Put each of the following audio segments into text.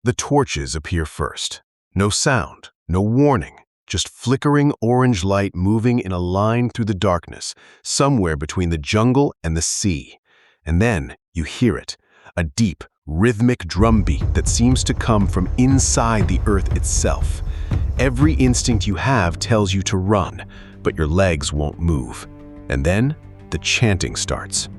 The torches appear first. No sound, no warning, just flickering orange light moving in a line through the darkness, somewhere between the jungle and the sea. And then you hear it, a deep, rhythmic drumbeat that seems to come from inside the earth itself. Every instinct you have tells you to run, but your legs won't move. And then the chanting starts.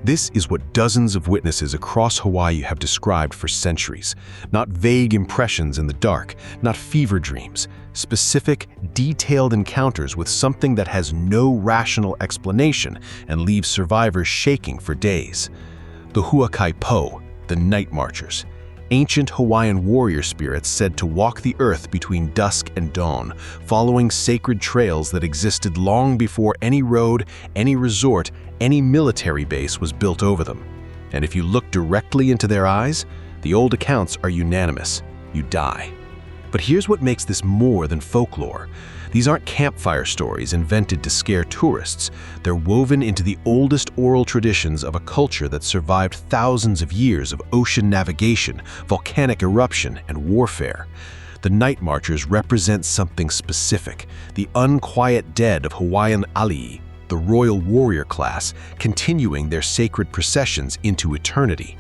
This is what dozens of witnesses across Hawaii have described for centuries. Not vague impressions in the dark, not fever dreams, specific, detailed encounters with something that has no rational explanation and leaves survivors shaking for days. The Huakai Po, the Night Marchers, ancient Hawaiian warrior spirits said to walk the earth between dusk and dawn, following sacred trails that existed long before any road, any resort, any military base was built over them. And if you look directly into their eyes, the old accounts are unanimous: you die. But here's what makes this more than folklore. These aren't campfire stories invented to scare tourists. They're woven into the oldest oral traditions of a culture that survived thousands of years of ocean navigation, volcanic eruption, and warfare. The Night Marchers represent something specific: the unquiet dead of Hawaiian alii, the royal warrior class, continuing their sacred processions into eternity.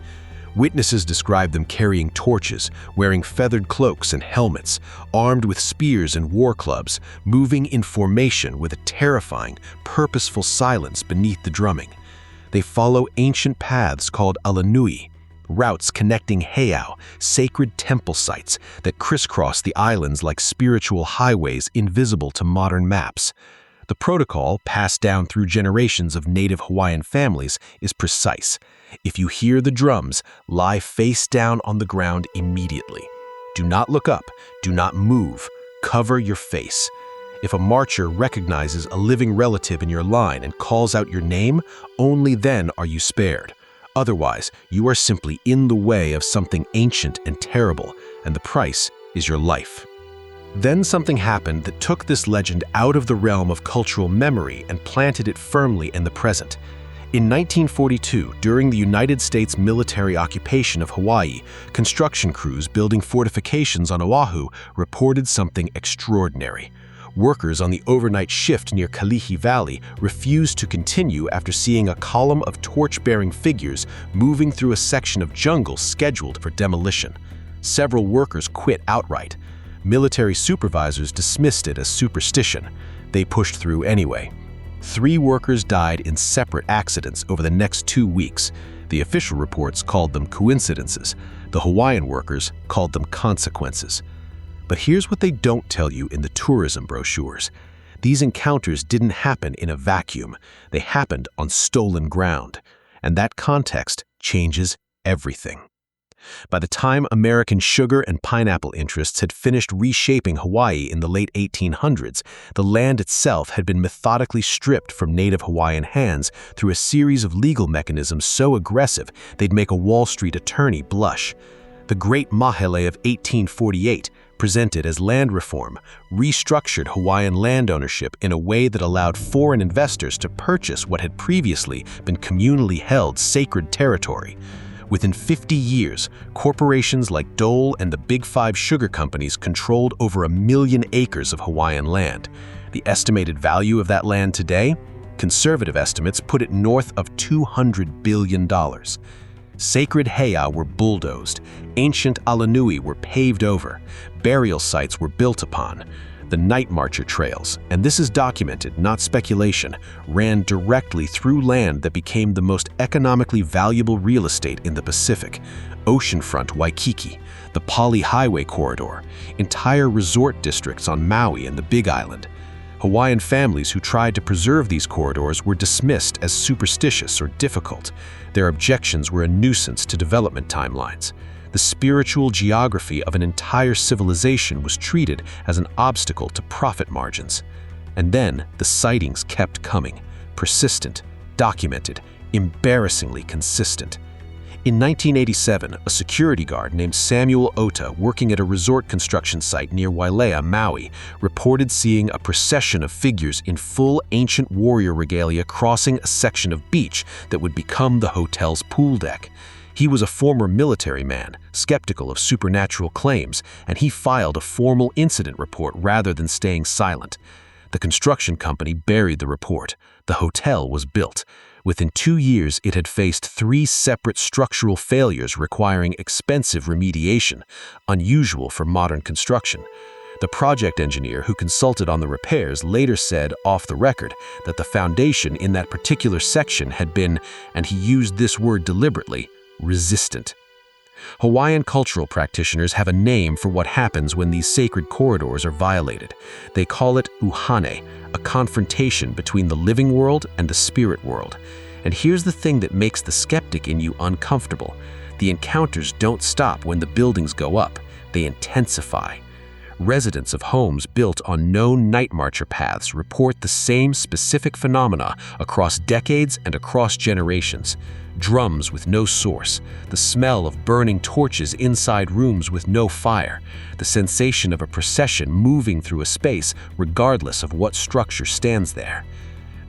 Witnesses describe them carrying torches, wearing feathered cloaks and helmets, armed with spears and war clubs, moving in formation with a terrifying, purposeful silence beneath the drumming. They follow ancient paths called alanui, routes connecting heiau, sacred temple sites that crisscross the islands like spiritual highways invisible to modern maps. The protocol, passed down through generations of native Hawaiian families, is precise. If you hear the drums, lie face down on the ground immediately. Do not look up, do not move, cover your face. If a marcher recognizes a living relative in your line and calls out your name, only then are you spared. Otherwise, you are simply in the way of something ancient and terrible, and the price is your life. Then something happened that took this legend out of the realm of cultural memory and planted it firmly in the present. In 1942, during the United States military occupation of Hawaii, construction crews building fortifications on Oahu reported something extraordinary. Workers on the overnight shift near Kalihi Valley refused to continue after seeing a column of torch-bearing figures moving through a section of jungle scheduled for demolition. Several workers quit outright. Military supervisors dismissed it as superstition. They pushed through anyway. 3 workers died in separate accidents over the next 2 weeks. The official reports called them coincidences. The Hawaiian workers called them consequences. But here's what they don't tell you in the tourism brochures. These encounters didn't happen in a vacuum. They happened on stolen ground. And that context changes everything. By the time American sugar and pineapple interests had finished reshaping Hawaii in the late 1800s, the land itself had been methodically stripped from native Hawaiian hands through a series of legal mechanisms so aggressive they'd make a Wall Street attorney blush. The Great Mahele of 1848, presented as land reform, restructured Hawaiian land ownership in a way that allowed foreign investors to purchase what had previously been communally held sacred territory. Within 50 years, corporations like Dole and the Big Five sugar companies controlled over 1 million acres of Hawaiian land. The estimated value of that land today? Conservative estimates put it north of $200 billion. Sacred heiau were bulldozed, ancient alanui were paved over, burial sites were built upon. The Night Marcher trails, and this is documented, not speculation, ran directly through land that became the most economically valuable real estate in the Pacific. Oceanfront Waikiki, the Pali Highway corridor, entire resort districts on Maui and the Big Island. Hawaiian families who tried to preserve these corridors were dismissed as superstitious or difficult. Their objections were a nuisance to development timelines. The spiritual geography of an entire civilization was treated as an obstacle to profit margins. And then the sightings kept coming, persistent, documented, embarrassingly consistent. In 1987, a security guard named Samuel Ota, working at a resort construction site near Wailea, Maui, reported seeing a procession of figures in full ancient warrior regalia crossing a section of beach that would become the hotel's pool deck. He was a former military man, skeptical of supernatural claims, and he filed a formal incident report rather than staying silent. The construction company buried the report. The hotel was built. Within 2 years, it had faced 3 separate structural failures requiring expensive remediation, unusual for modern construction. The project engineer who consulted on the repairs later said, off the record, that the foundation in that particular section had been, and he used this word deliberately, resistant. Hawaiian cultural practitioners have a name for what happens when these sacred corridors are violated. They call it uhane, a confrontation between the living world and the spirit world. And here's the thing that makes the skeptic in you uncomfortable. The encounters don't stop when the buildings go up. They intensify. Residents of homes built on known night marcher paths report the same specific phenomena across decades and across generations. Drums with no source, the smell of burning torches inside rooms with no fire, the sensation of a procession moving through a space regardless of what structure stands there.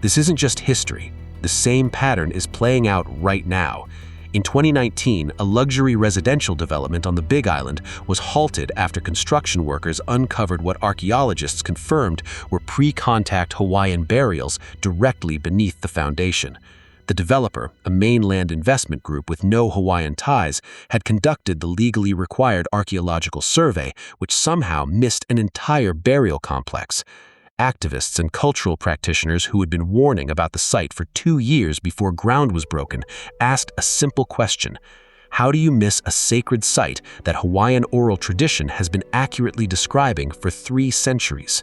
This isn't just history. The same pattern is playing out right now. In 2019, a luxury residential development on the Big Island was halted after construction workers uncovered what archaeologists confirmed were pre-contact Hawaiian burials directly beneath the foundation. The developer, a mainland investment group with no Hawaiian ties, had conducted the legally required archaeological survey, which somehow missed an entire burial complex. Activists and cultural practitioners who had been warning about the site for 2 years before ground was broken asked a simple question: how do you miss a sacred site that Hawaiian oral tradition has been accurately describing for 3 centuries?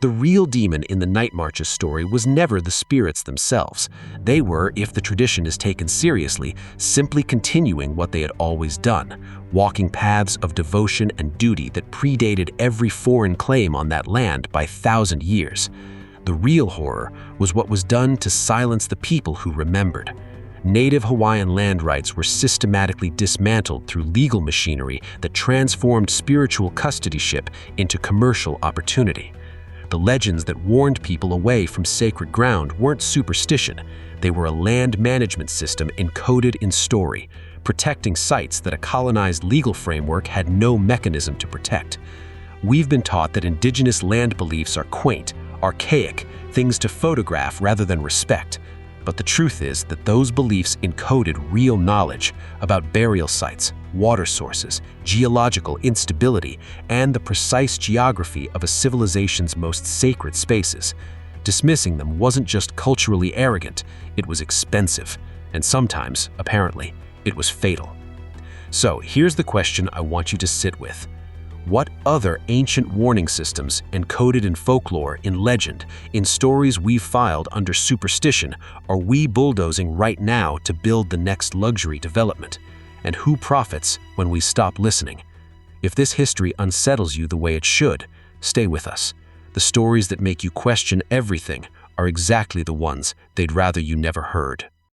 The real demon in the Night Marches story was never the spirits themselves. They were, if the tradition is taken seriously, simply continuing what they had always done, walking paths of devotion and duty that predated every foreign claim on that land by 1,000 years. The real horror was what was done to silence the people who remembered. Native Hawaiian land rights were systematically dismantled through legal machinery that transformed spiritual custodyship into commercial opportunity. The legends that warned people away from sacred ground weren't superstition. They were a land management system encoded in story, protecting sites that a colonized legal framework had no mechanism to protect. We've been taught that indigenous land beliefs are quaint, archaic, things to photograph rather than respect. But the truth is that those beliefs encoded real knowledge about burial sites, water sources, geological instability, and the precise geography of a civilization's most sacred spaces. Dismissing them wasn't just culturally arrogant, it was expensive, and sometimes, apparently, it was fatal. So here's the question I want you to sit with. What other ancient warning systems, encoded in folklore, in legend, in stories we've filed under superstition, are we bulldozing right now to build the next luxury development? And who profits when we stop listening? If this history unsettles you the way it should, stay with us. The stories that make you question everything are exactly the ones they'd rather you never heard.